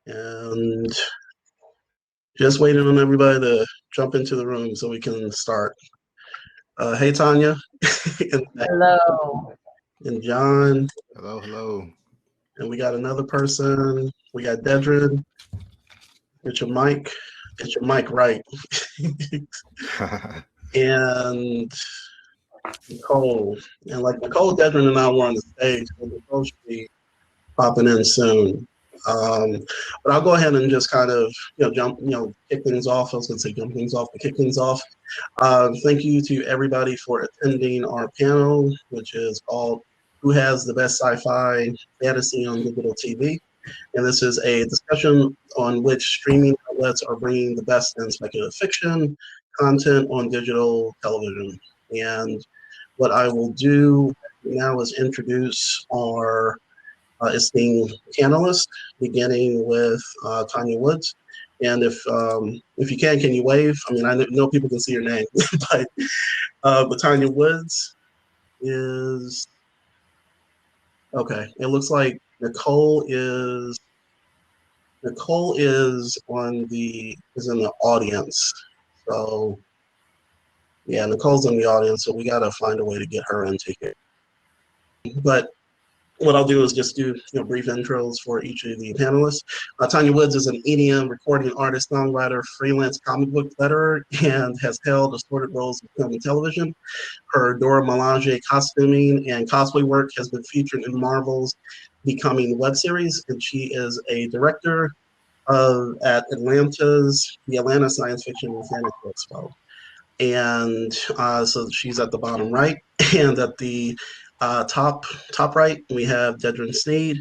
And just waiting on everybody to jump into the room so we can start. Hey, Tanya, and, Hello. and John, Hello, hello. and we got another person. We got Dedrin. Get your mic. Get your mic right. And Nicole. And like Nicole, Dedrin, and I were on the stage, but Nicole should be popping in soon. But I'll go ahead and just kind of, kick things off. I was going to say jump things off, but kick things off. Thank you to everybody for attending our panel, which is called Who Has the Best Sci-Fi Fantasy on Digital TV? And this is a discussion on which streaming outlets are bringing the best in speculative fiction content on digital television. And what I will do now is introduce our esteemed panelists, beginning with Tanya Woods. And if you can you wave? I mean, I know people can see your name, but Tanya Woods is okay. It looks like Nicole is in the audience. So yeah, Nicole's in the audience, so we gotta find a way to get her into here. But what I'll do is just do brief intros for each of the panelists. Tanya Woods is an EDM recording artist, songwriter, freelance comic book letterer, and has held assorted roles in film and television. Her Dora Milaje costuming and cosplay work has been featured in Marvel's Becoming web series, and she is a director at the Atlanta Science Fiction and Fantasy Expo. And so she's at the bottom right, and at the top right, we have Dedrin Sneed,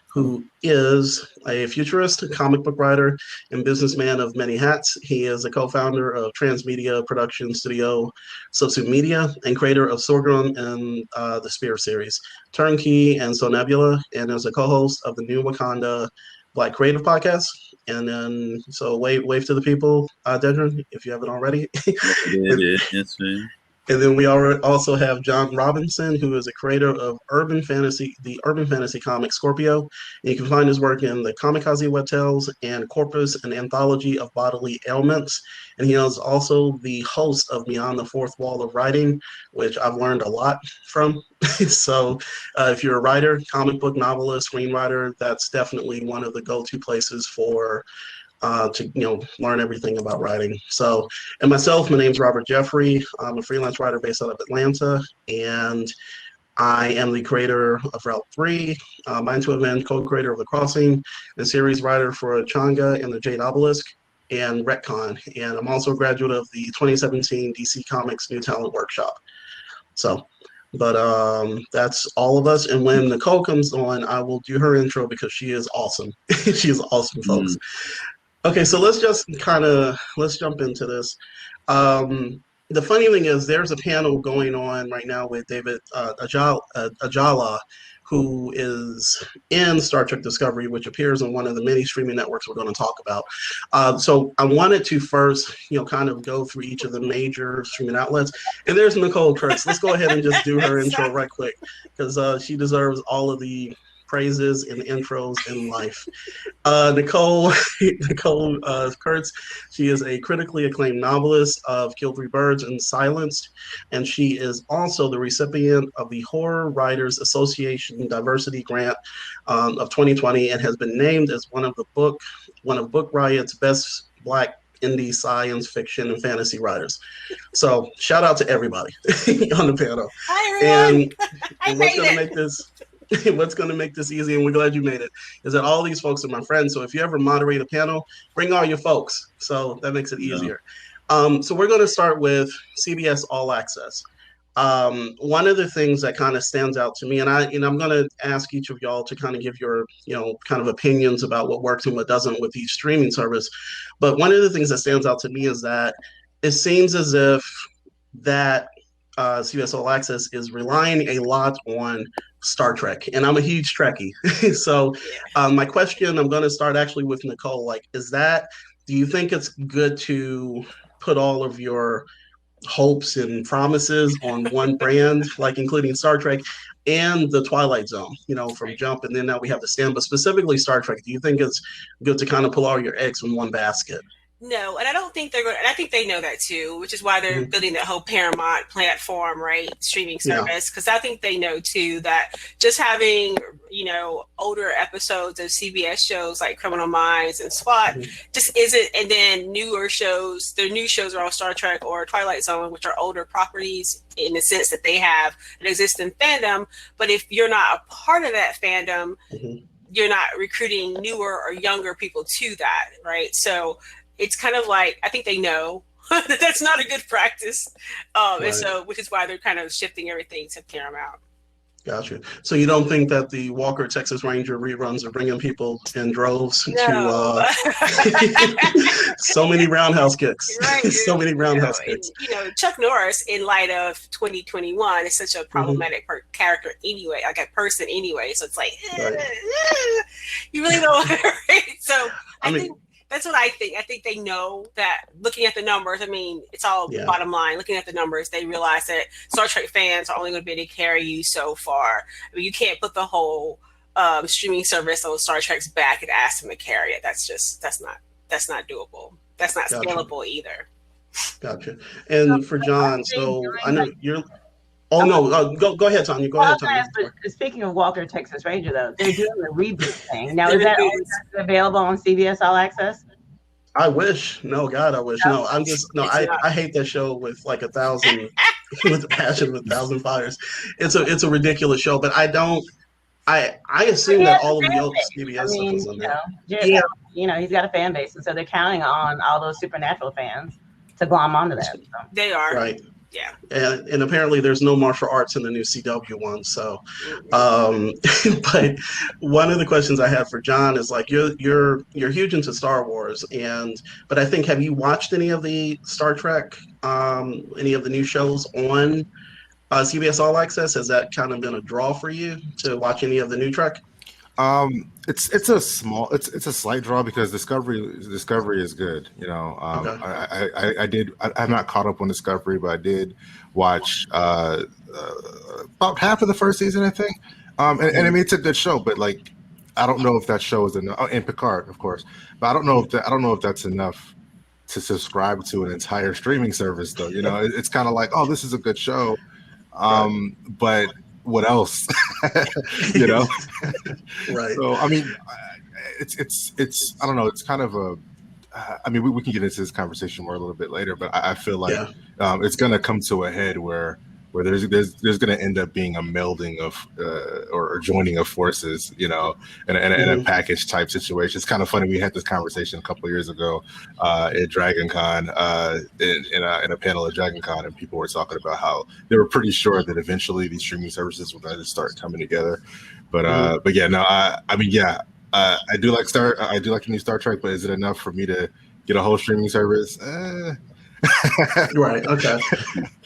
who is a futurist, comic book writer, and businessman of many hats. He is a co-founder of transmedia production studio Subsu Media and creator of Sorghum and the Spear series, Turnkey and So Nebula, and is a co-host of the New Wakanda Black Creative Podcast. And then, so wave to the people, Dedrin, if you haven't already. Yes, man. And then we also have John Robinson, who is a creator of the urban fantasy comic Scorpio. And you can find his work in the Kamikaze Web Tales and Corpus, an anthology of bodily ailments. And he is also the host of Beyond the Fourth Wall of Writing, which I've learned a lot from. So if you're a writer, comic book novelist, screenwriter, that's definitely one of the go-to places for to learn everything about writing. So, and myself, my name's Robert Jeffrey. I'm a freelance writer based out of Atlanta, and I am the creator of Route 3, Mind to Event, co-creator of The Crossing, and series writer for Changa and the Jade Obelisk, and Retcon. And I'm also a graduate of the 2017 DC Comics New Talent Workshop. So, but that's all of us. And when Nicole comes on, I will do her intro because she is awesome. She is awesome, folks. Okay, so let's jump into this. The funny thing is there's a panel going on right now with David Ajala, who is in Star Trek Discovery, which appears on one of the many streaming networks we're going to talk about. So I wanted to first, kind of go through each of the major streaming outlets. And there's Nicole Kurtz. Let's go ahead and just do her intro right quick, because she deserves all of the praises and intros in life. Nicole Kurtz, she is a critically acclaimed novelist of Kill Three Birds and Silenced, and she is also the recipient of the Horror Writers Association Diversity Grant of 2020 and has been named as one of Book Riot's best Black indie science fiction and fantasy writers. So shout out to everybody on the panel. Hi, everyone. And what's going to make this easy, and we're glad you made it, is that all these folks are my friends. So if you ever moderate a panel, bring all your folks. So that makes it easier. So we're going to start with CBS All Access. One of the things that kind of stands out to me, and I'm going to ask each of y'all to kind of give your, kind of opinions about what works and what doesn't with each streaming service. But one of the things that stands out to me is that it seems as if that CBS All Access is relying a lot on Star Trek, and I'm a huge Trekkie. So my question, I'm going to start actually with Nicole. Do you think it's good to put all of your hopes and promises on one brand, like including Star Trek and the Twilight Zone, from Jump, and then now we have the stand, but specifically Star Trek. Do you think it's good to kind of pull all your eggs in one basket? No, and I don't think they're going. And I think they know that too, which is why they're Mhm. building that whole Paramount platform, right, streaming Yeah. service. Because I think they know too that just having older episodes of CBS shows like Criminal Minds and SWAT Mhm. just isn't. And then newer shows, their new shows are all Star Trek or Twilight Zone, which are older properties in the sense that they have an existing fandom. But if you're not a part of that fandom, Mhm. you're not recruiting newer or younger people to that, right? So it's kind of like, I think they know that that's not a good practice. And Right. so, which is why they're kind of shifting everything to Paramount. Gotcha. So you don't think that the Walker Texas Ranger reruns are bringing people in droves No. so many roundhouse kicks, Right. so many roundhouse kicks. And, Chuck Norris, in light of 2021, is such a problematic character anyway, like a person anyway. So it's like, Right. You really don't. Right? So I I mean- think that's what I think. I think they know that looking at the numbers, I mean, it's all Yeah. bottom line. Looking at the numbers, they realize that Star Trek fans are only going to be able to carry you so far. I mean, you can't put the whole streaming service on Star Trek's back and ask them to carry it. That's not doable. That's not Gotcha. scalable either. Gotcha. And for John, so I know you're. Oh no, go ahead, Tanya. Go ahead, Tanya. Speaking of Walker Texas Ranger, though, they're doing the reboot thing now. The Is that reboot. only available on CBS All Access? I wish. No, God, I wish. No, I'm just no. It's I, not. I hate that show with like 1,000, with a passion, with 1,000 fires. It's a ridiculous show, but I don't. I assume that all of the old CBS stuff is on there. He's got a fan base, and so they're counting on all those Supernatural fans to glom onto that. So. They are. Right. Yeah. And apparently there's no martial arts in the new CW one. So, but one of the questions I have for John is like you're huge into Star Wars, but I think, have you watched any of the Star Trek, any of the new shows on CBS All Access? Has that kind of been a draw for you to watch any of the new Trek? It's a slight draw because Discovery is good. Okay. I'm not caught up on Discovery, but I did watch about half of the first season, I think. And I mean, it's a good show, but like, I don't know if that show is enough. Oh, and Picard, of course, but I don't know if that's enough to subscribe to an entire streaming service, though. It's kind of like, oh, this is a good show, but what else? Right. So I mean, it's I don't know. It's kind of a. I mean, we can get into this conversation more a little bit later, but I feel like it's going to come to a head where there's going to end up being a melding of or joining of forces, in a package type situation. It's kind of funny. We had this conversation a couple of years ago at Dragon Con, in a panel at Dragon Con, and people were talking about how they were pretty sure that eventually these streaming services were going to start coming together. But yeah, no, I mean, yeah. I do like the new Star Trek, but is it enough for me to get a whole streaming service? Right. Okay.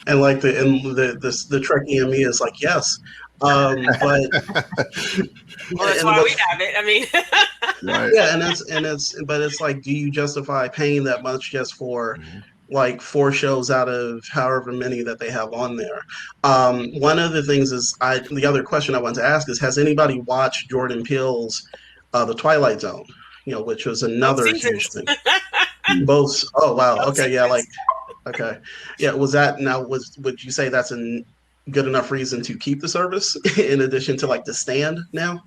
And like the Trekkie in me is like, yes, but Well, that's why we have it. I mean, Right. yeah, but it's like, do you justify paying that much just for like 4 shows out of however many that they have on there? One of the things is the other question I want to ask is, has anybody watched Jordan Peele's The Twilight Zone? Which was another huge thing. Both. Oh wow. Okay. Yeah. Like. Okay. Yeah. Would you say that's a good enough reason to keep the service in addition to like The Stand now?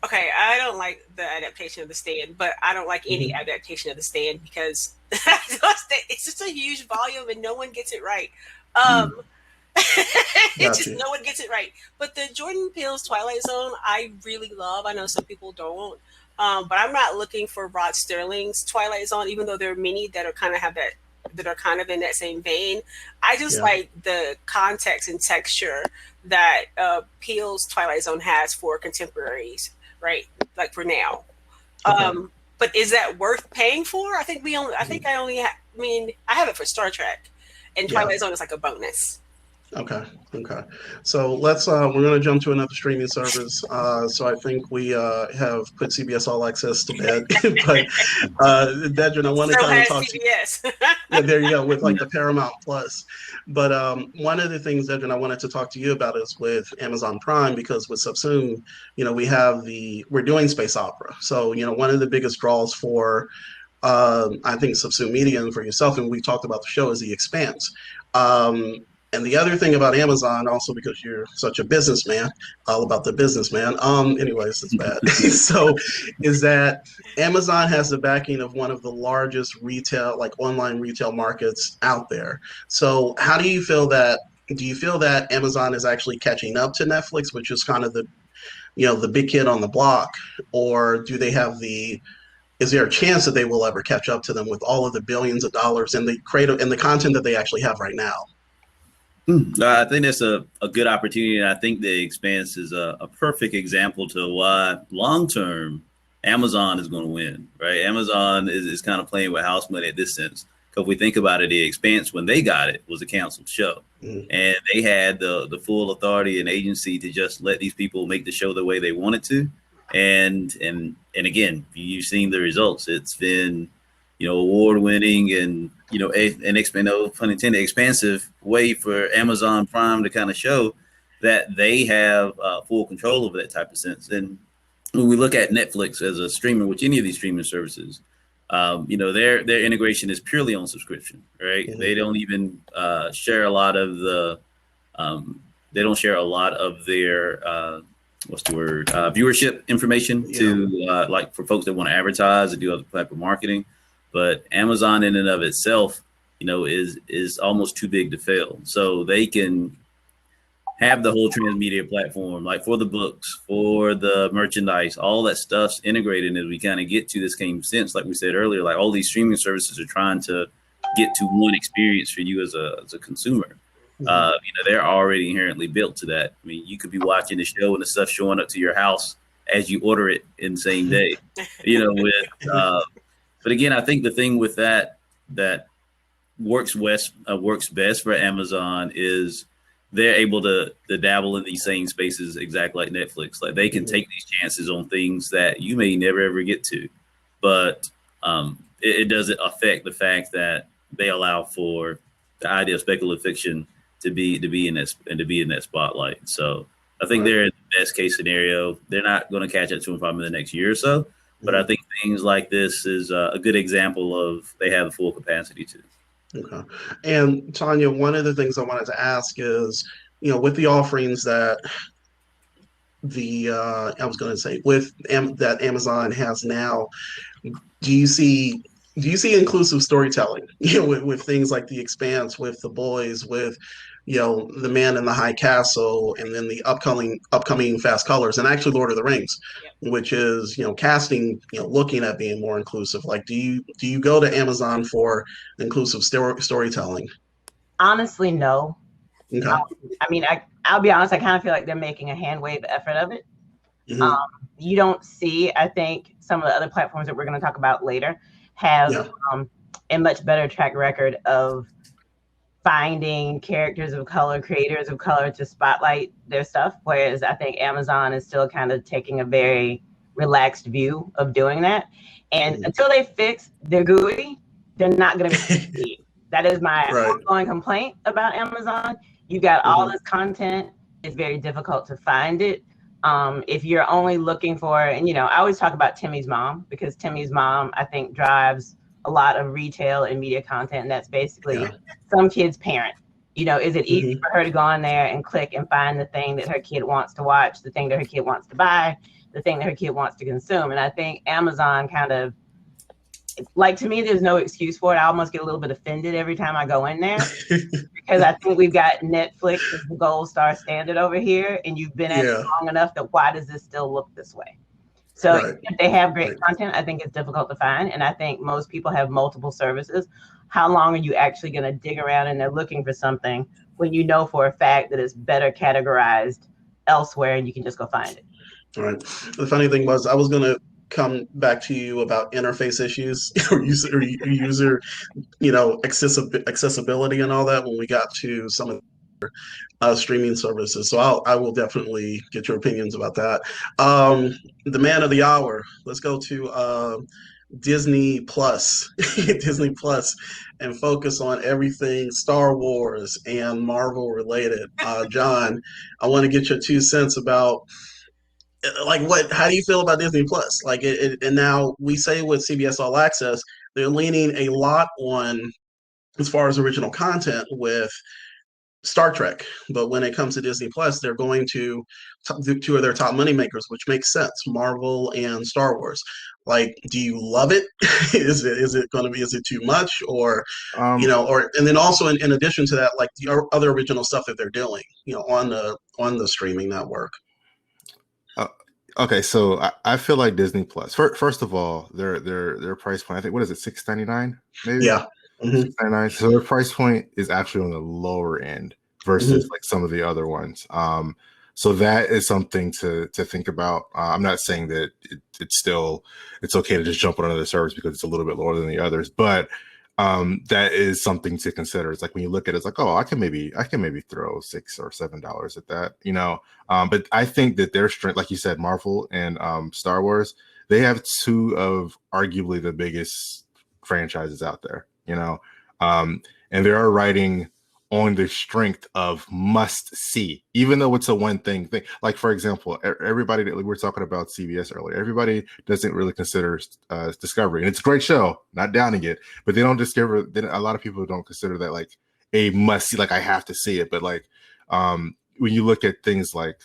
Okay, I don't like the adaptation of The Stand, but I don't like any adaptation of The Stand because it's just a huge volume and no one gets it right. It's just no one gets it right. But the Jordan Peele's Twilight Zone, I really love. I know some people don't, but I'm not looking for Rod Sterling's Twilight Zone, even though there are many that are kind of in that same vein. I just like the context and texture that Peele's Twilight Zone has for contemporaries, right? Like for now. Okay. But is that worth paying for? I have it for Star Trek, and Twilight Zone is like a bonus. Okay. Okay. So we're going to jump to another streaming service. So I think we have put CBS All Access to bed. But Dedrin, I want to Still kind of has talk to you. CBS. Yeah, there you go, with like Yeah. the Paramount Plus. But one of the things, Dedrin, I wanted to talk to you about is with Amazon Prime, because with Subsume, we're doing space opera. So, one of the biggest draws for I think Subsume Media and for yourself, and we talked about the show, is The Expanse. Um, and the other thing about Amazon, also because you're such a businessman, all about the businessman. Anyways, it's bad. So, is that Amazon has the backing of one of the largest retail, like online retail markets out there. So, how do you feel that? Do you feel that Amazon is actually catching up to Netflix, which is kind of the big kid on the block, or do they have the is there a chance that they will ever catch up to them with all of the billions of dollars and the creative and the content that they actually have right now? I think that's a good opportunity. And I think The Expanse is a perfect example to why long term Amazon is going to win, right? Amazon is kind of playing with house money at this sense. Because if we think about it, The Expanse, when they got it, was a canceled show. Mm-hmm. And they had the full authority and agency to just let these people make the show the way they wanted to. And again, you've seen the results. It's been, award winning and, no pun intended, expansive way for Amazon Prime to kind of show that they have full control over that type of sense. And when we look at Netflix as a streamer, which any of these streaming services, their integration is purely on subscription, right? Mm-hmm. They don't even share a lot of they don't share a lot of their viewership information to like for folks that want to advertise and do other type of marketing. But Amazon in and of itself, is almost too big to fail. So they can have the whole transmedia platform, like for the books, for the merchandise, all that stuff's integrated. And as we kind of get to this same sense, like we said earlier, like all these streaming services are trying to get to one experience for you as a consumer. They're already inherently built to that. I mean, you could be watching the show and the stuff showing up to your house as you order it in the same day, but again, I think the thing with that works best for Amazon is they're able to dabble in these same spaces exactly like Netflix. Like they can take these chances on things that you may never ever get to, but it doesn't affect the fact that they allow for the idea of speculative fiction to be in that spotlight. So I think they're in the best case scenario. They're not going to catch up to them probably in the next year or so, but I think things like this is a good example of they have the full capacity to. Okay. And Tanya, one of the things I wanted to ask is, with the offerings that that Amazon has now, do you see inclusive storytelling? With things like The Expanse, with The Boys, with The Man in the High Castle, and then the upcoming Fast Colors, and actually Lord of the Rings, which is casting looking at being more inclusive. Like, do you go to Amazon for inclusive storytelling? Honestly, no. Okay. I mean, I'll be honest. I kind of feel like they're making a hand wave effort of it. Mm-hmm. You don't see. I think some of the other platforms that we're going to talk about later have a much better track record of finding characters of color, creators of color to spotlight their stuff. Whereas I think Amazon is still kind of taking a very relaxed view of doing that. And until they fix their GUI, they're not going to succeed. That is my ongoing complaint about Amazon. You got all this content. It's very difficult to find it. If you're only looking for, and I always talk about Timmy's mom, because Timmy's mom, I think, drives a lot of retail and media content. And that's basically some kid's parent. Is it easy for her to go on there and click and find the thing that her kid wants to watch, the thing that her kid wants to buy, the thing that her kid wants to consume? And I think Amazon kind of, like, to me, there's no excuse for it. I almost get a little bit offended every time I go in there because I think we've got Netflix as the gold star standard over here, and you've been at it long enough that why does this still look this way? So if they have great content, I think it's difficult to find, and I think most people have multiple services. How long are you actually going to dig around and they're looking for something when you know for a fact that it's better categorized elsewhere and you can just go find it? All right. The funny thing was, I was going to come back to you about interface issues or user accessibility and all that when we got to some of streaming services. So I will definitely get your opinions about that. The man of the hour. Let's go to Disney Plus, Disney Plus, and focus on everything Star Wars and Marvel related. John, I want to get your 2 cents about like what. How do you feel about Disney Plus? Like, and now we say with CBS All Access, they're leaning a lot on as far as original content with Star Trek, but when it comes to Disney Plus, they're going to two of their top money makers, which makes sense: Marvel and Star Wars. Like, do you love it? Is it going to be? Is it too much, or or and then also in addition to that, like the other original stuff that they're doing, on the streaming network. Okay, so I feel like Disney Plus. First of all, their price point. I think what is it, $6.99? Maybe. Yeah. Mm-hmm. $6.99. So their price point is actually on the lower end versus like some of the other ones. So that is something to think about. I'm not saying that it's okay to just jump on another service because it's a little bit lower than the others, but that is something to consider. It's like when you look at it, it's like, oh, I can maybe throw $6 or $7 at that, But I think that their strength, like you said, Marvel and Star Wars, they have two of arguably the biggest franchises out there, and they are writing on the strength of must see, even though it's a one thing. Like, for example, everybody that we were talking about CBS earlier, everybody doesn't really consider Discovery, and it's a great show, not downing it, but they don't discover. Then a lot of people don't consider that like a must see, like I have to see it. But like when you look at things like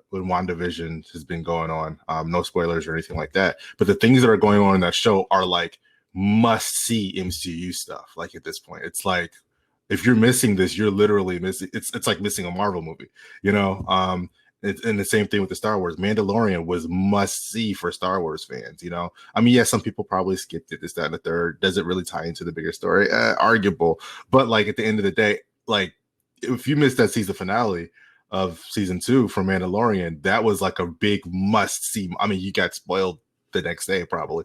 when WandaVision has been going on, no spoilers or anything like that, but the things that are going on in that show are like must see MCU stuff. Like at this point, it's like, if you're missing this, you're literally missing. It's like missing a Marvel movie, and the same thing with the Star Wars. Mandalorian was must see for Star Wars fans. I mean, some people probably skipped it, this, that, and the third. Does it really tie into the bigger story? Arguable, but like at the end of the day, like if you missed that season finale of season 2 for Mandalorian, that was like a big must see. I mean, you got spoiled the next day probably,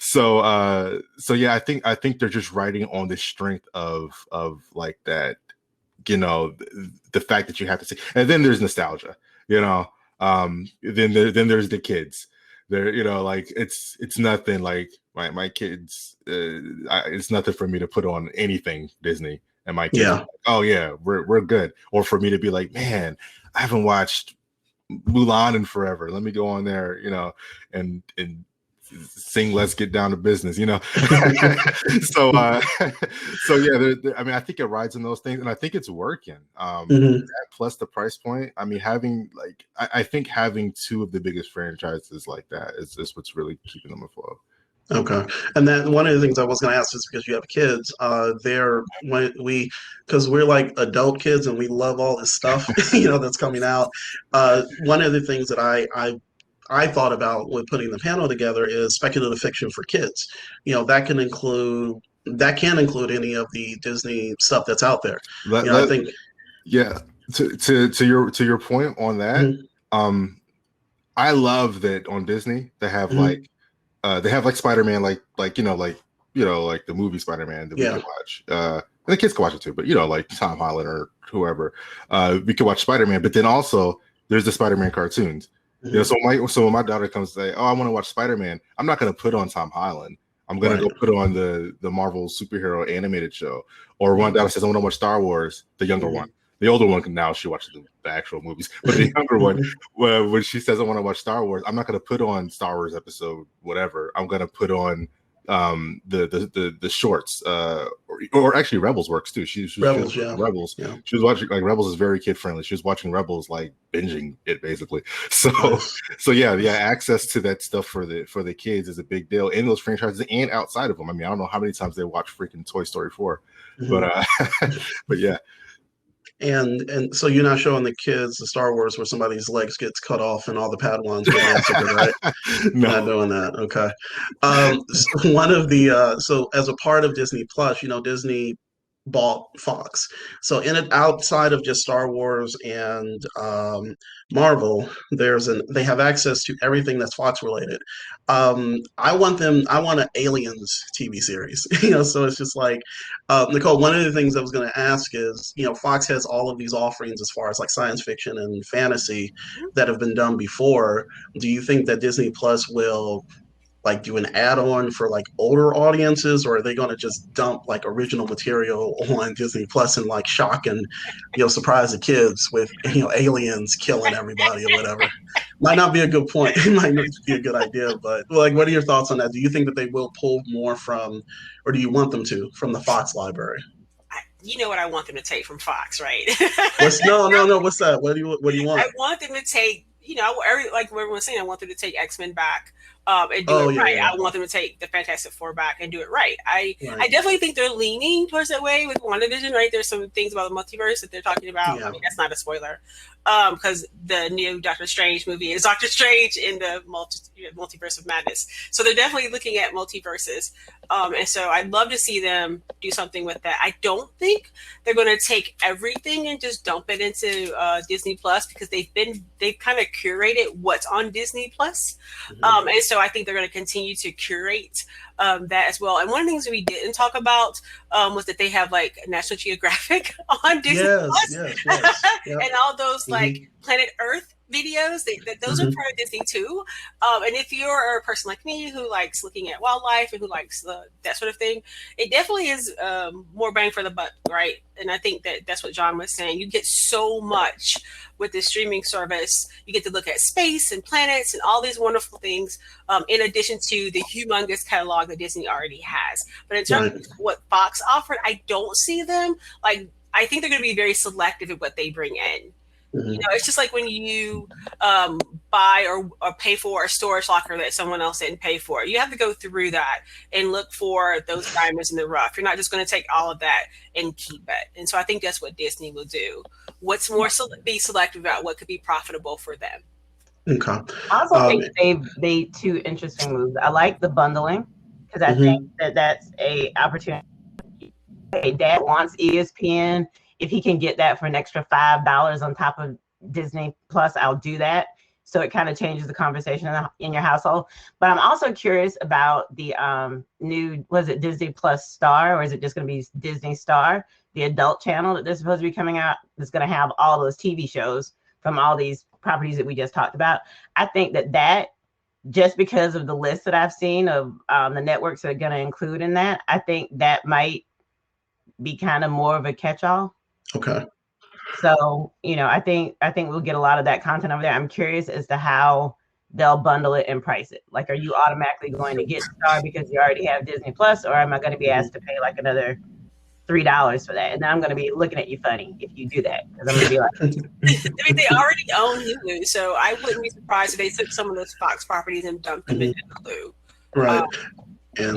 so yeah, I think they're just writing on the strength of like that, the fact that you have to see. And then there's nostalgia, then there's the kids there, like it's nothing like my kids, it's nothing for me to put on anything Disney and my kids like, oh yeah, we're good, or for me to be like, man, I haven't watched Mulan in forever. Let me go on there, and sing "Let's Get Down to Business," so yeah, I mean, I think it rides on those things, and I think it's working. Plus the price point. I mean, I think having two of the biggest franchises like that is what's really keeping them afloat. Okay, and then one of the things I was going to ask is because you have kids, because we're like adult kids and we love all this stuff, that's coming out. One of the things that I thought about when putting the panel together is speculative fiction for kids. That can include any of the Disney stuff that's out there. I think. Yeah, to your point on that, I love that on Disney they have like. They have like Spider-Man, like the movie Spider-Man that we can watch. And the kids can watch it too, but like Tom Holland or whoever, we can watch Spider-Man. But then also there's the Spider-Man cartoons. So when my daughter comes to say, "Oh, I want to watch Spider-Man," I'm not going to put on Tom Holland. I'm going to go put on the Marvel superhero animated show. Or one daughter says, "I want to watch Star Wars," the younger one. The older one now she watches the actual movies, but the younger one, when she says I want to watch Star Wars, I'm not going to put on Star Wars episode whatever. I'm going to put on the shorts, or actually Rebels works too. She Rebels. Yeah. She was watching, like, Rebels is very kid friendly. She was watching Rebels, like binging it basically. So yeah, access to that stuff for the kids is a big deal in those franchises and outside of them. I mean, I don't know how many times they watch freaking Toy Story 4, but yeah. And so you're not showing the kids the Star Wars where somebody's legs gets cut off and all the Padawans get massacred, right? No. Not doing that. Okay. So one of the so as a part of Disney Plus, Disney bought Fox. So in it, outside of just Star Wars and Marvel, they have access to everything that's Fox related. I want an Aliens TV series. So it's just like Nicole. One of the things I was going to ask is, Fox has all of these offerings as far as like science fiction and fantasy that have been done before. Do you think that Disney Plus will like do an add-on for like older audiences, or are they going to just dump like original material on Disney Plus and like shock and surprise the kids with aliens killing everybody or whatever? Might not be a good point. It might not be a good idea, but like, what are your thoughts on that? Do you think that they will pull more from, or do you want them to, from the Fox library? You know what I want them to take from Fox, right? No. What's that? What do you want? I want them to take, like what everyone's saying, I want them to take X-Men back and do it right. Yeah. I want them to take the Fantastic Four back and do it right. I definitely think they're leaning towards that way with WandaVision, right? There's some things about the multiverse that they're talking about. Yeah. I mean, that's not a spoiler because the new Doctor Strange movie is Doctor Strange in the multiverse of madness. So they're definitely looking at multiverses. And so I'd love to see them do something with that. I don't think they're going to take everything and just dump it into Disney Plus, because they've kind of curated what's on Disney Plus. Mm-hmm. And so I think they're going to continue to curate that as well. And one of the things we didn't talk about was that they have like National Geographic on Disney Plus. Yes. Yep. And all those like Planet Earth videos, those are part of Disney too. And if you're a person like me who likes looking at wildlife and who likes that sort of thing, it definitely is more bang for the buck, right? And I think that's what John was saying. You get so much with this streaming service. You get to look at space and planets and all these wonderful things, in addition to the humongous catalog that Disney already has. But in terms of what Fox offered, I don't see them. Like, I think they're going to be very selective in what they bring in. Mm-hmm. It's just like when you buy or pay for a storage locker that someone else didn't pay for. You have to go through that and look for those diamonds in the rough. You're not just going to take all of that and keep it. And so I think that's what Disney will do. What's more, be selective about what could be profitable for them. Okay. I also think they've made two interesting moves. I like the bundling, because I think that's a opportunity. Hey, Dad wants ESPN. If he can get that for an extra $5 on top of Disney Plus, I'll do that. So it kind of changes the conversation in your household. But I'm also curious about the new, was it Disney Plus Star, or is it just going to be Disney Star, the adult channel that they're supposed to be coming out, that's going to have all those TV shows from all these properties that we just talked about. I think that just because of the list that I've seen of the networks that are going to include in that, I think that might be kind of more of a catch-all. Okay. So, I think we'll get a lot of that content over there. I'm curious as to how they'll bundle it and price it. Like, are you automatically going to get Star because you already have Disney Plus, or am I going to be asked to pay like another $3 for that? And then I'm going to be looking at you funny if you do that, because I'm going to be like, I mean, they already own Hulu, so I wouldn't be surprised if they took some of those Fox properties and dumped them into Hulu. Right. And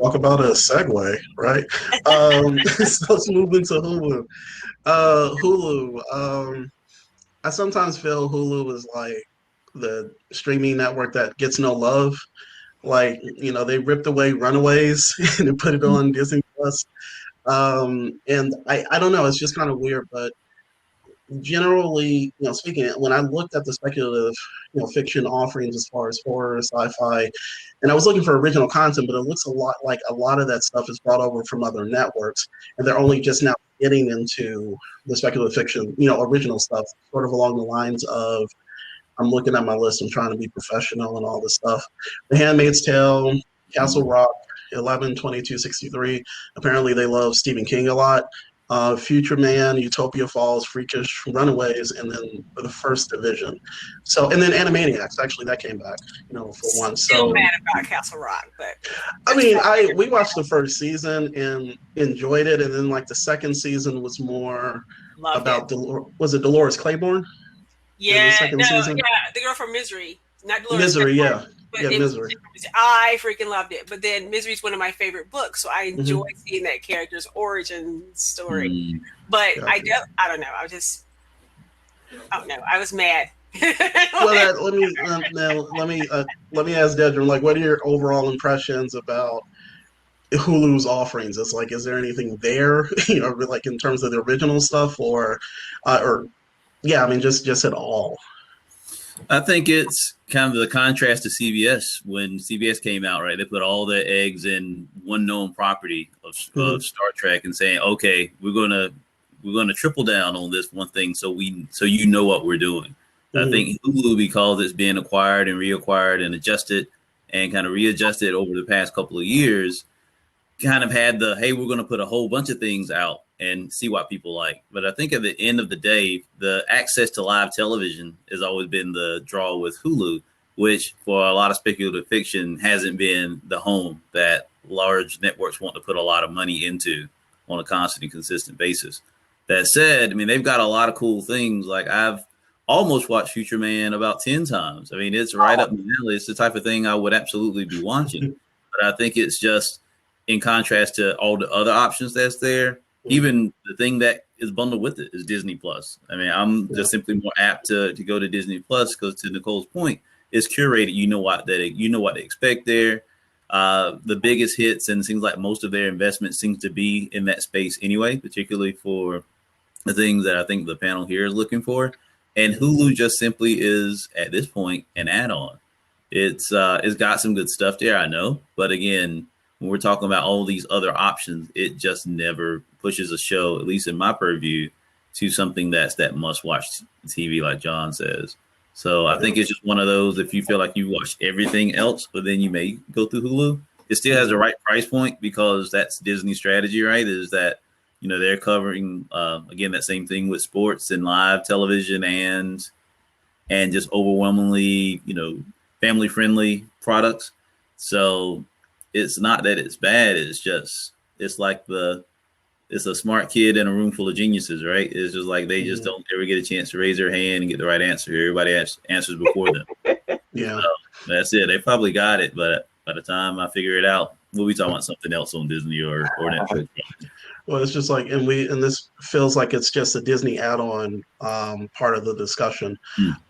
talk about a segue, right? So let's move into Hulu. Hulu. I sometimes feel Hulu is like the streaming network that gets no love. Like, they ripped away Runaways and put it on Disney Plus. And I don't know, it's just kind of weird, but generally, speaking, when I looked at the speculative, fiction offerings as far as horror, sci-fi, and I was looking for original content, but it looks a lot like a lot of that stuff is brought over from other networks, and they're only just now getting into the speculative fiction, original stuff, sort of along the lines of, I'm looking at my list, I'm trying to be professional and all this stuff. The Handmaid's Tale, Castle Rock, 11/22/63. Apparently they love Stephen King a lot. Future Man, Utopia Falls, Freakish, Runaways, and then for the First Division. So, and then Animaniacs, actually, that came back, for once. Still mad about Castle Rock, but I mean, we watched the first season and enjoyed it, and then like the second season was more about was it Dolores Claiborne? Yeah, the girl from Misery, not Dolores. Misery, Claiborne. Yeah, Misery. I freaking loved it. But then Misery is one of my favorite books, so I enjoy seeing that character's origin story. But I don't know. I don't know. I was mad. Well, let me ask Dedra, like, what are your overall impressions about Hulu's offerings? It's like, is there anything there, like in terms of the original stuff, or yeah, I mean, just at all. I think it's kind of the contrast to CBS. When CBS came out, right, they put all their eggs in one known property of Star Trek and saying, okay, we're gonna triple down on this one thing, so you know what we're doing. I think Hulu, because it's being acquired and reacquired and adjusted and kind of readjusted over the past couple of years, kind of had the, hey, we're going to put a whole bunch of things out and see what people like. But I think at the end of the day, the access to live television has always been the draw with Hulu, which for a lot of speculative fiction hasn't been the home that large networks want to put a lot of money into on a constant and consistent basis. That said, I mean, they've got a lot of cool things. Like, I've almost watched Future Man about 10 times. I mean, it's right up my alley. It's the type of thing I would absolutely be watching. But I think it's just, in contrast to all the other options that's there, even the thing that is bundled with it is Disney Plus. I mean, I'm just simply more apt to go to Disney Plus because, to Nicole's point, it's curated. You know what they expect there. The biggest hits, and it seems like most of their investment seems to be in that space anyway, particularly for the things that I think the panel here is looking for. And Hulu just simply is, at this point, an add-on. It's got some good stuff there, I know, but again, when we're talking about all these other options, it just never pushes a show, at least in my purview, to something that's that must-watch TV, like John says. So I think it's just one of those, if you feel like you watch everything else, but then you may go through Hulu, it still has the right price point, because that's Disney's strategy, right? Is that, they're covering, again, that same thing with sports and live television and just overwhelmingly, family-friendly products. So it's not that it's bad. It's just, it's a smart kid in a room full of geniuses, right? It's just like they just don't ever get a chance to raise their hand and get the right answer. Everybody answers before them. Yeah. So that's it. They probably got it, but by the time I figure it out, we'll be talking about something else on Disney or Netflix. Well, it's just like, and this feels like it's just a Disney add-on part of the discussion.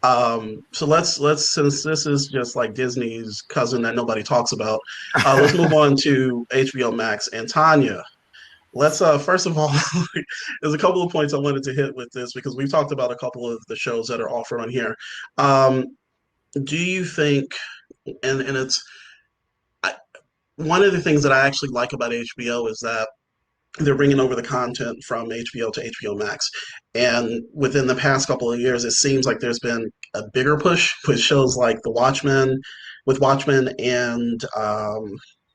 So let's since this is just like Disney's cousin that nobody talks about, let's move on to HBO Max. And Tanya, let's first of all, there's a couple of points I wanted to hit with this, because we've talked about a couple of the shows that are offered on here. Do you think, and it's one of the things that I actually like about HBO is that they're bringing over the content from HBO to HBO Max. And within the past couple of years, it seems like there's been a bigger push with shows like Watchmen and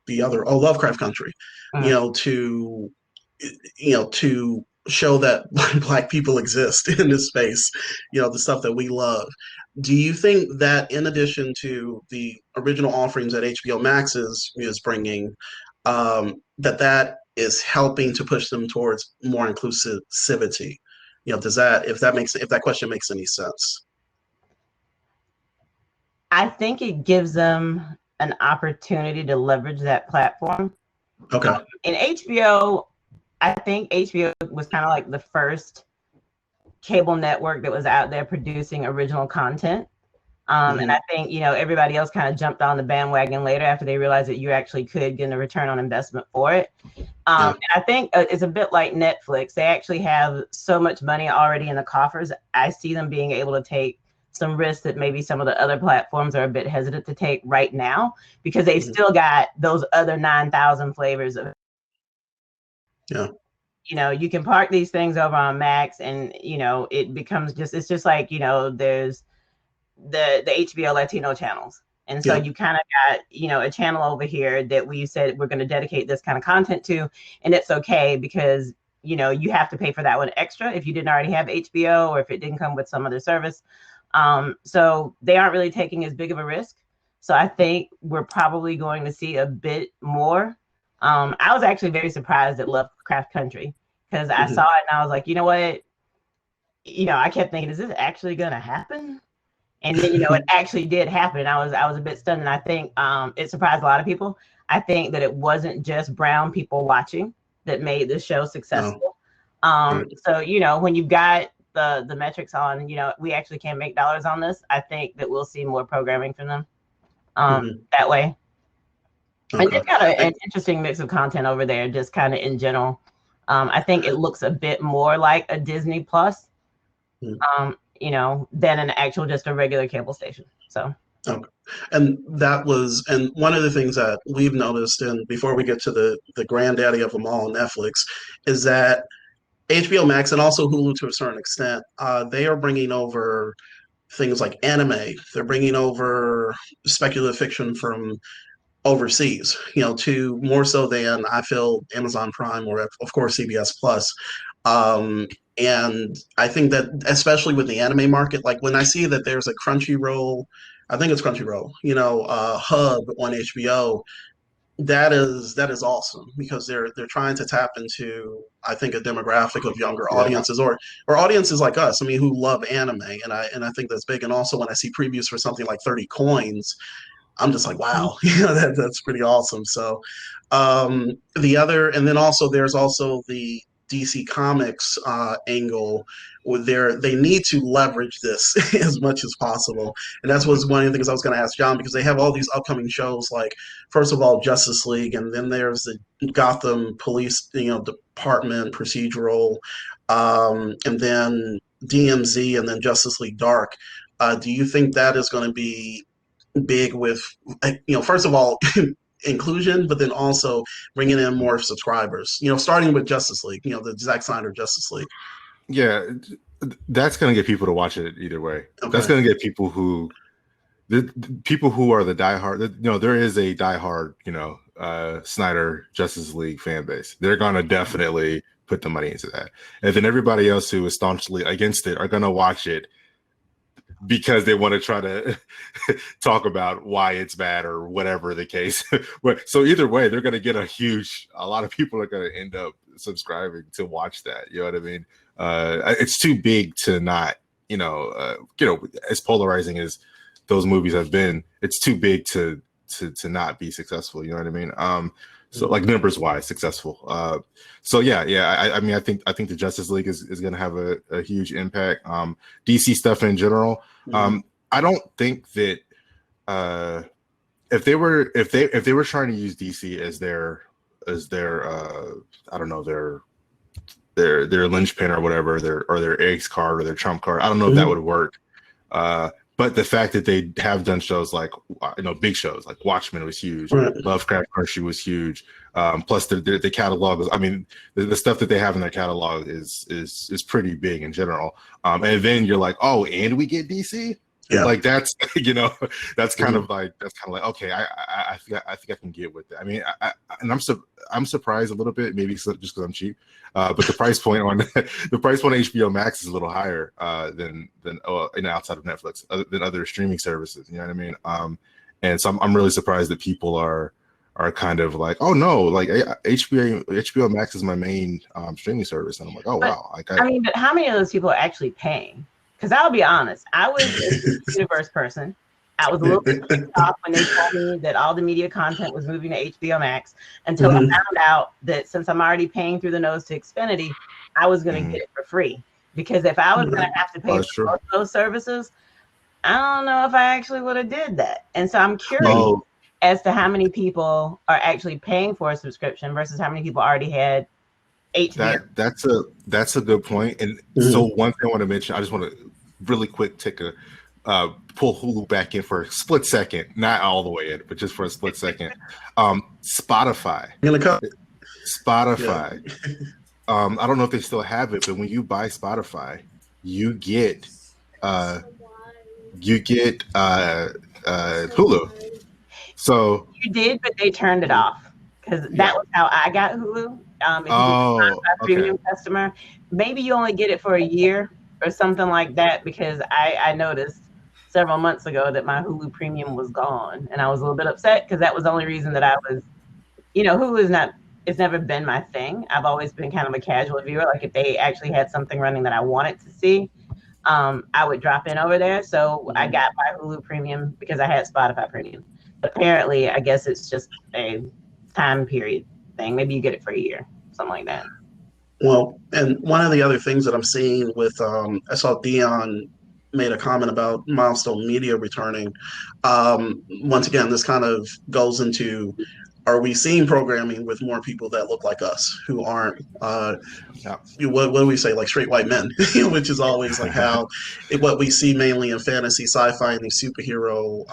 the other, Lovecraft Country, to show that Black people exist in this space, the stuff that we love. Do you think that, in addition to the original offerings that HBO Max is bringing, that is helping to push them towards more inclusivity? If that question makes any sense? I think it gives them an opportunity to leverage that platform. Okay. In HBO, I think HBO was kind of like the first cable network that was out there producing original content. And I think, everybody else kind of jumped on the bandwagon later after they realized that you actually could get a return on investment for it. And I think it's a bit like Netflix. They actually have so much money already in the coffers. I see them being able to take some risks that maybe some of the other platforms are a bit hesitant to take right now, because they've still got those other 9,000 flavors of. You can park these things over on Max, and it becomes it's just like, there's the HBO Latino channels. And so you kind of got, a channel over here that we said we're going to dedicate this kind of content to, and it's okay because, you have to pay for that one extra if you didn't already have HBO or if it didn't come with some other service. So they aren't really taking as big of a risk. So I think we're probably going to see a bit more. I was actually very surprised at Lovecraft Country, because I saw it and I was like, you know what? I kept thinking, is this actually going to happen? And then, it actually did happen. I was a bit stunned. And I think it surprised a lot of people. I think that it wasn't just brown people watching that made the show successful. So, when you've got the metrics on, we actually can make dollars on this, I think that we'll see more programming from them that way. And they've got an interesting mix of content over there, just kind of in general. I think it looks a bit more like a Disney Plus, you know, than an actual just a regular cable station. So. Okay. And one of the things that we've noticed, and before we get to the granddaddy of them all, Netflix, is that HBO Max and also Hulu to a certain extent, they are bringing over things like anime. They're bringing over speculative fiction from overseas, you know, to more so than I feel Amazon Prime or of course CBS Plus. And I think that especially with the anime market, like when I see that there's a Crunchyroll, I think it's Crunchyroll, you know, hub on HBO, that is awesome because they're trying to tap into, I think, a demographic of younger audiences or audiences like us. I mean, who love anime, and I think that's big. And also when I see previews for something like 30 Coins, I'm just like, wow, you know, that's pretty awesome. So and then also there's also the DC Comics angle where they need to leverage this as much as possible. And that's was one of the things I was going to ask John, because they have all these upcoming shows, like first of all Justice League, and then there's the Gotham Police, you know, Department procedural, and then DMZ, and then Justice League Dark. Do you think that is going to be big with, you know, first of all, inclusion, but then also bringing in more subscribers, you know, starting with Justice League, you know, the Zack Snyder Justice League? Yeah, that's going to get people to watch it either way. Okay. That's going to get people who the people who are the diehard, you know, there is a diehard, you know, Snyder Justice League fan base. They're going to definitely put the money into that. And then everybody else who is staunchly against it are going to watch it because they want to try to talk about why it's bad or whatever the case. So either way, they're going to get a lot of people are going to end up subscribing to watch that. You know what I mean? It's too big to not, you know, as polarizing as those movies have been, it's too big to not be successful. You know what I mean? So like numbers wise successful. So yeah. I mean, I think the Justice League is going to have a huge impact. DC stuff in general. I don't think that if they were trying to use DC as their I don't know, their linchpin or whatever, their ace card or their trump card, I don't know if that would work. But the fact that they have done shows like, you know, big shows like Watchmen was huge, Lovecraft Country was huge. Plus the catalog, I mean, the stuff that they have in their catalog is pretty big in general. And then you're like, oh, and we get DC. Yeah. Like that's, you know, that's kind of like okay, I think I can get with it. I mean, I'm surprised a little bit, maybe just because I'm cheap. But the price point on HBO Max is a little higher than you know, outside of Netflix, than other streaming services. You know what I mean? And so I'm really surprised that people are kind of like, oh no, like HBO Max is my main streaming service, and I'm like, oh wow. Like, I mean, but how many of those people are actually paying? Because I'll be honest, I was a Universe person. I was a little bit shocked when they told me that all the media content was moving to HBO Max until I found out that since I'm already paying through the nose to Xfinity, I was going to get it for free. Because if I was going to have to pay for both those services, I don't know if I actually would have did that. And so I'm curious as to how many people are actually paying for a subscription versus how many people already had HBO. That's a good point. And so one thing I want to mention, I just want to really quick take a pull Hulu back in for a split second, not all the way in, but just for a split second. Spotify. Spotify. I don't know if they still have it, but when you buy Spotify, you get Hulu. So you did, but they turned it off because that was how I got Hulu. If you're a premium customer, maybe you only get it for a year or something like that, because I noticed several months ago that my Hulu premium was gone, and I was a little bit upset because that was the only reason that I was, you know, Hulu it's never been my thing. I've always been kind of a casual viewer. Like if they actually had something running that I wanted to see, I would drop in over there. So I got my Hulu premium because I had Spotify premium. But apparently, I guess it's just a time period thing. Maybe you get it for a year, something like that. Well, and one of the other things that I'm seeing with, I saw Dion made a comment about Milestone Media returning. Once again, this kind of goes into are we seeing programming with more people that look like us who aren't what do we say, like straight white men, which is always like how what we see mainly in fantasy, sci-fi, and these superhero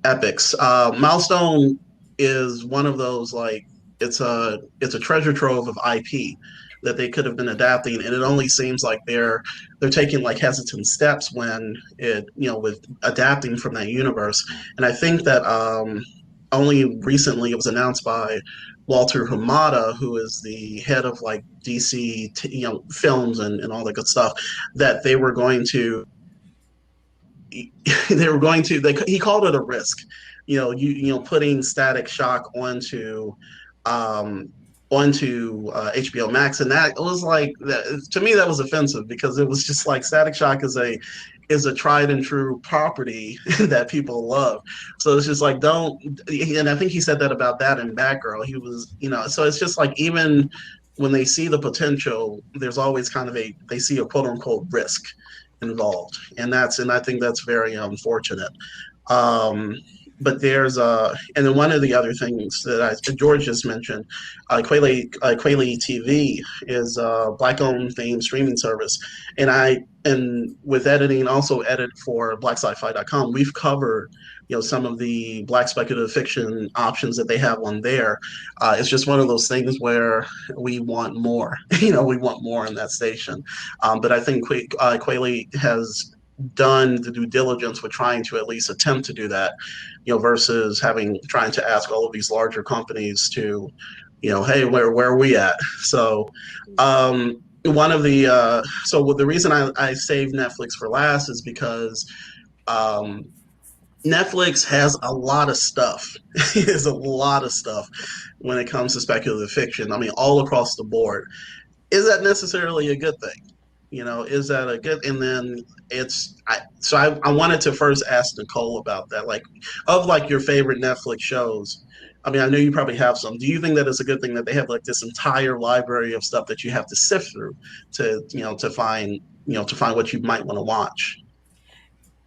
epics. Milestone is one of those, like, it's a treasure trove of IP that they could have been adapting, and it only seems like they're taking like hesitant steps when with adapting from that universe. And I think that only recently it was announced by Walter Hamada, who is the head of like DC, films and all that good stuff, that they were going to he called it a risk, putting Static Shock um onto HBO Max, and that was like that, to me that was offensive, because it was just like Static Shock is a tried and true property that people love. So it's just like, don't. And I think he said that about that in Batgirl. He was, so it's just like, even when they see the potential, there's always kind of they see a quote unquote risk involved, and I think that's very unfortunate. Um, but there's and then one of the other things that George just mentioned, Quayle TV is a black-owned themed streaming service, and with editing, also edit for BlackSci-Fi.com. We've covered some of the black speculative fiction options that they have on there. It's just one of those things where we want more. We want more in that station. But I think Quayle has done the due diligence with trying to at least attempt to do that, versus trying to ask all of these larger companies to, hey, where are we at? So one of the the reason I saved Netflix for last is because Netflix has a lot of stuff. There's a lot of stuff when it comes to speculative fiction. I mean, all across the board. Is that necessarily a good thing? Is that a good? And then I wanted to first ask Nicole about that. Like, of like your favorite Netflix shows. I mean, I know you probably have some. Do you think that it's a good thing that they have like this entire library of stuff that you have to sift through to find what you might want to watch?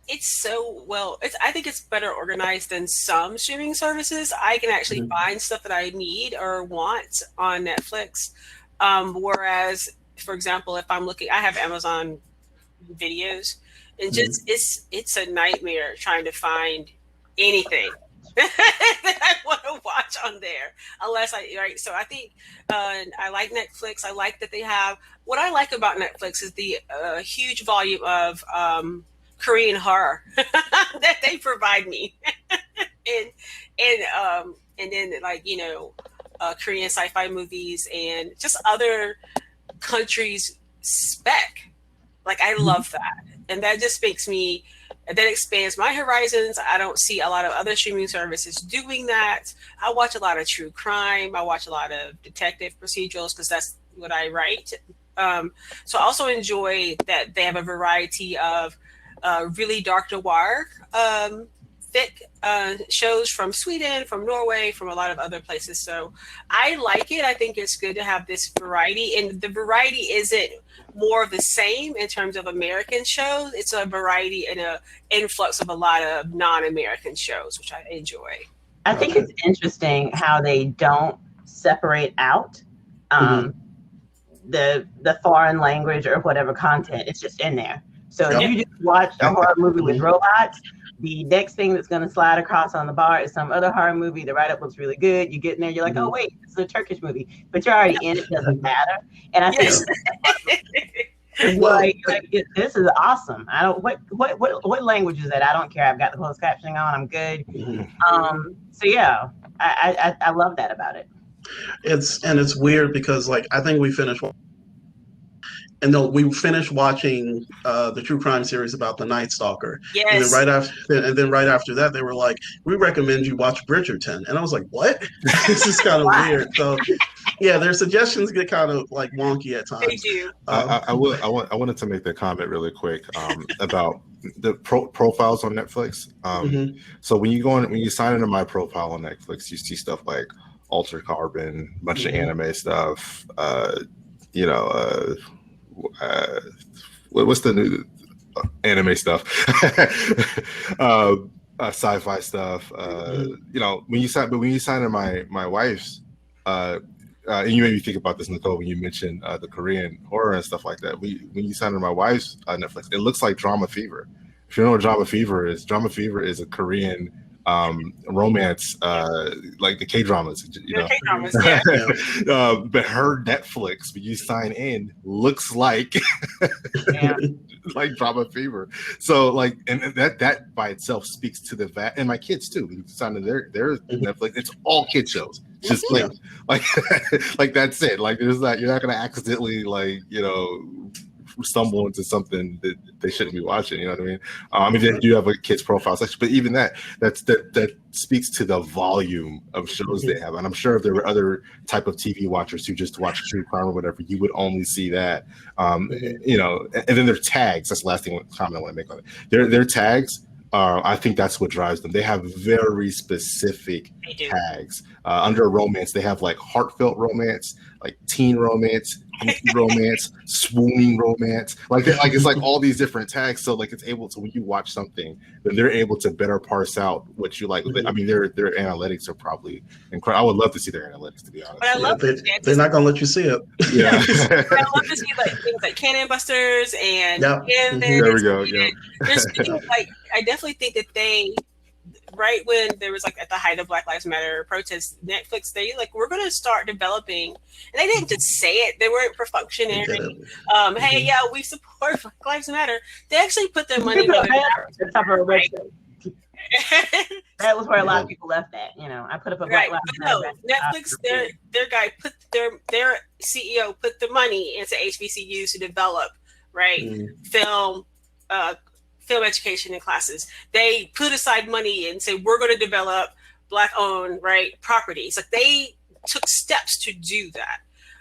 It's I think it's better organized than some streaming services. I can actually find stuff that I need or want on Netflix. Whereas, for example, if I'm looking, I have Amazon videos, and just it's a nightmare trying to find anything that I want to watch on there, unless so I think I like Netflix. I like that they have, what I like about Netflix is the huge volume of Korean horror that they provide me, and then like Korean sci-fi movies and just other countries spec. Like, I love that, and that just that expands my horizons. I don't see a lot of other streaming services doing that. I watch a lot of true crime. I watch a lot of detective procedurals because that's what I write. So I also enjoy that they have a variety of really dark noir thick shows from Sweden, from Norway, from a lot of other places. So I like it. I think it's good to have this variety, and the variety isn't more of the same in terms of American shows. It's a variety and an influx of a lot of non-American shows, which I enjoy. I think it's interesting how they don't separate out the foreign language or whatever content. It's just in there. So if you just watch a horror movie with robots, the next thing that's going to slide across on the bar is some other horror movie. The write-up looks really good. You get in there, you're like, oh, wait, this is a Turkish movie. But you're already in it. Doesn't matter. And I think this is awesome. I don't what language is that? I don't care. I've got the closed captioning on. I'm good. So yeah, I love that about it. It's weird because like I think we finished watching the true crime series about the Night Stalker. Yes. And then right after that, they were like, "We recommend you watch Bridgerton," and I was like, "What?" This is kind of weird. So, yeah, their suggestions get kind of like wonky at times. They do. I wanted to make the comment really quick about the profiles on Netflix. So when you sign into my profile on Netflix, you see stuff like Altered Carbon, a bunch of anime stuff. What's the new anime stuff? sci-fi stuff. You know, when you sign in my wife's, and you made me think about this, Nicole, when you mentioned the Korean horror and stuff like that. When you sign in my wife's Netflix, it looks like Drama Fever. If you know what Drama Fever is a Korean romance, like the K-dramas, you know. K-dramas, yeah. But her Netflix, when you sign in, looks like like Drama Fever. So like, and that by itself speaks to the and my kids too. When you sign in their Netflix, it's all kid shows. Just like that's it. Like there's not, you're not gonna accidentally like, you know, stumble into something that they shouldn't be watching. You know what I mean? I mean, they do have a kids profile section, but even that speaks to the volume of shows they have. And I'm sure if there were other type of TV watchers who just watch true crime or whatever, you would only see that. You know, and then their tags. That's the last comment I want to make on it. Their tags. I think that's what drives them. They have very specific tags. Under romance, they have like heartfelt romance, like teen romance, romance, swooning romance. Like it's like all these different tags. So like it's able to, when you watch something, then they're able to better parse out what you like. I mean, their analytics are probably incredible. I would love to see their analytics, to be honest. But I love they're not gonna let you see it. Yeah. I love to see like things like Cannon Busters and there we go. Yeah. There's like, I definitely think that they, right when there was like at the height of Black Lives Matter protests, Netflix, they like, we're going to start developing, and they didn't just say it, they weren't for functionary. Hey, yeah, we support Black Lives Matter. They actually put their money on it. Right? That was where a lot of people left at. You know, I put up a Black Lives Matter. Netflix, their guy put their CEO put the money into HBCUs to develop film education and classes. They put aside money and say, we're going to develop Black-owned properties. Like they took steps to do that.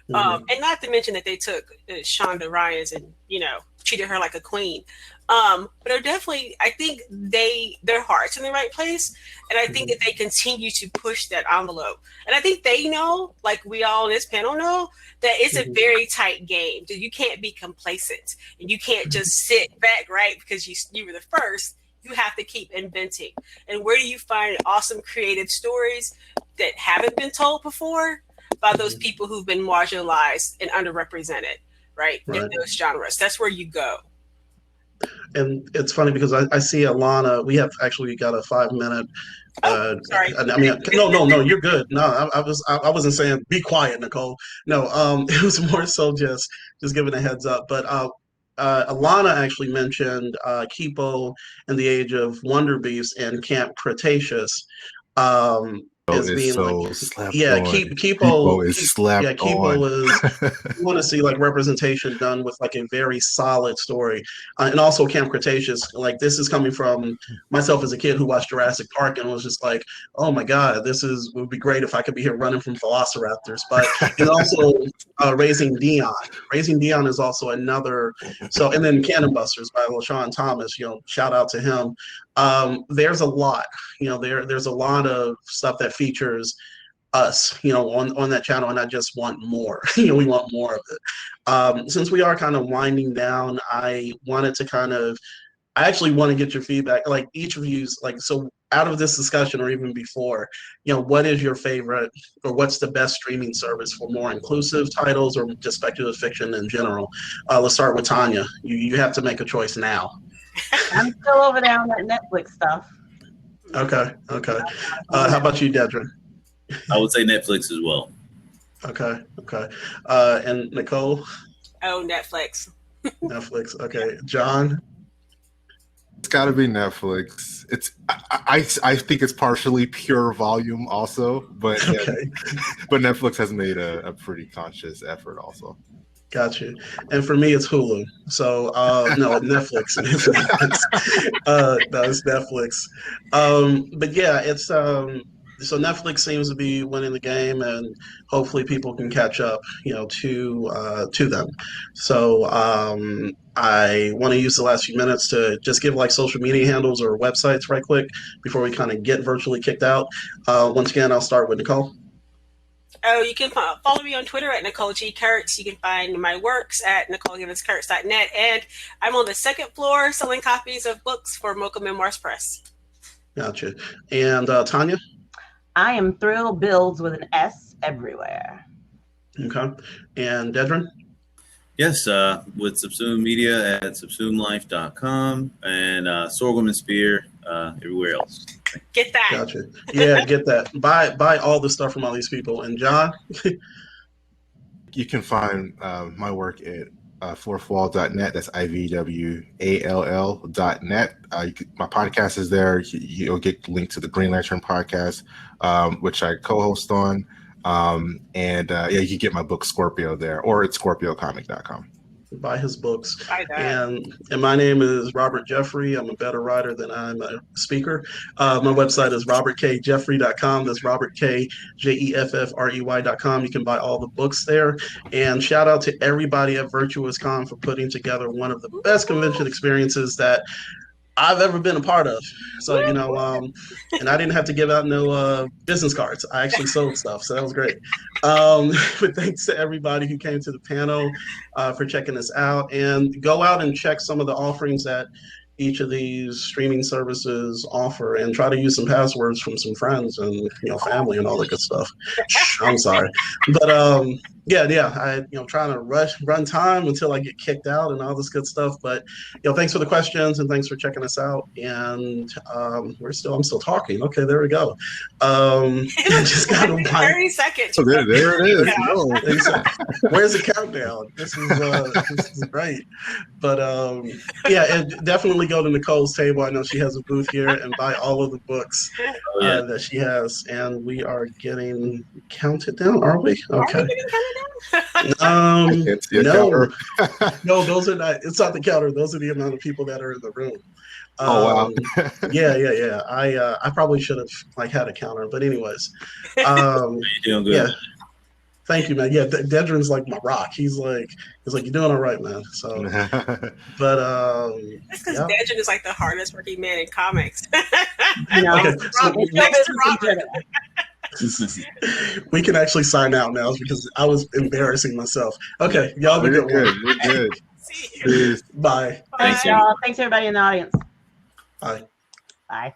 And not to mention that they took Shonda Rhimes and, you know, treated her like a queen. But they're definitely, I think their heart's in the right place. And I think that they continue to push that envelope. And I think they know, like we all on this panel know, that it's a very tight game. That you can't be complacent and you can't just sit back, right? Because you were the first. You have to keep inventing. And where do you find awesome creative stories that haven't been told before? By those people who've been marginalized and underrepresented, right? In those genres. That's where you go. And it's funny because I see Alana. We got a 5-minute. Sorry. I mean, no, you're good. No, I wasn't saying be quiet, Nicole. No, it was more so just giving a heads up. But Alana actually mentioned Kipo and the Age of Wonder Beasts and Camp Cretaceous. As being so like, slept yeah, on. Kipo is slept on. Kipo is. You want to see like representation done with like a very solid story, and also Camp Cretaceous. Like this is coming from myself as a kid who watched Jurassic Park and was just like, oh my god, would be great if I could be here running from velociraptors. But it's also Raising Dion. Raising Dion is also another. So and then Cannon Busters by LaShawn Thomas. You know, shout out to him. There's a lot, you know, there's a lot of stuff that features us, you know, on that channel, and I just want more. You know, we want more of it. Since we are kind of winding down, I actually want to get your feedback, like each of you's, like, so out of this discussion or even before, you know, what is your favorite or what's the best streaming service for more inclusive titles or just speculative fiction in general? Let's start with Tanya. You have to make a choice now. I'm still over there on that Netflix stuff. Okay. How about you, Dedra? I would say Netflix as well. Okay. And Nicole? Oh, Netflix. Netflix. Okay. John? It's got to be Netflix. I think it's partially pure volume also, but but Netflix has made a pretty conscious effort also. Gotcha. And for me, it's Hulu. So no, Netflix. No, it's Netflix. But yeah, it's so Netflix seems to be winning the game, and hopefully people can catch up, you know, to them. So I want to use the last few minutes to just give like social media handles or websites right quick before we kind of get virtually kicked out. Once again, I'll start with Nicole. Oh, you can follow me on Twitter at Nicole G. Kurtz. You can find my works at NicoleGivensKurtz.net. And I'm on the second floor selling copies of books for Mocha Memoirs Press. Gotcha. And Tanya? I am Thrill Builds with an S everywhere. Okay. And Dedrin? Yes, with Subsume Media at subsumelife.com and Sorghum and Spear everywhere else. Get that. Gotcha. Yeah, get that. Buy all the stuff from all these people. And John? You can find my work at fourthwall.net. That's IVWALL.net. My podcast is there. You'll get linked to the Green Lantern podcast, which I co-host on. Yeah, you can get my book Scorpio there, or at scorpiocomic.com. Buy his books. Buy that. And my name is Robert Jeffrey. I'm a better writer than I'm a speaker. My website is robertkjeffrey.com. That's robertkjeffrey.com. You can buy all the books there. And shout out to everybody at Virtuous Con for putting together one of the best convention experiences that I've ever been a part of. So, and I didn't have to give out no business cards. I actually sold stuff. So that was great. But thanks to everybody who came to the panel for checking us out, and go out and check some of the offerings that each of these streaming services offer, and try to use some passwords from some friends and family and all that good stuff. I'm sorry. But yeah, I trying to run time until I get kicked out and all this good stuff. But thanks for the questions and thanks for checking us out. And I'm still talking. Okay, there we go. Just got 30 seconds. So there it is. Where's the countdown? This is great. But yeah, and definitely go to Nicole's table. I know she has a booth here, and buy all of the books that she has. And we are getting counted down, are we? Okay. Are we getting counted down? No, no, those are not. It's not the counter. Those are the amount of people that are in the room. Wow. Yeah. I probably should have had a counter, but anyways. You're doing good. Yeah. Thank you, man. Yeah, Dedrin's like my rock. He's like, you're doing all right, man. So, but that's because Dedrin is like the hardest working man in comics. Okay, so we can actually sign out now because I was embarrassing myself. Okay, y'all be good. We're good. See you. Bye. Thanks, y'all. Thanks, everybody in the audience. Bye. Bye.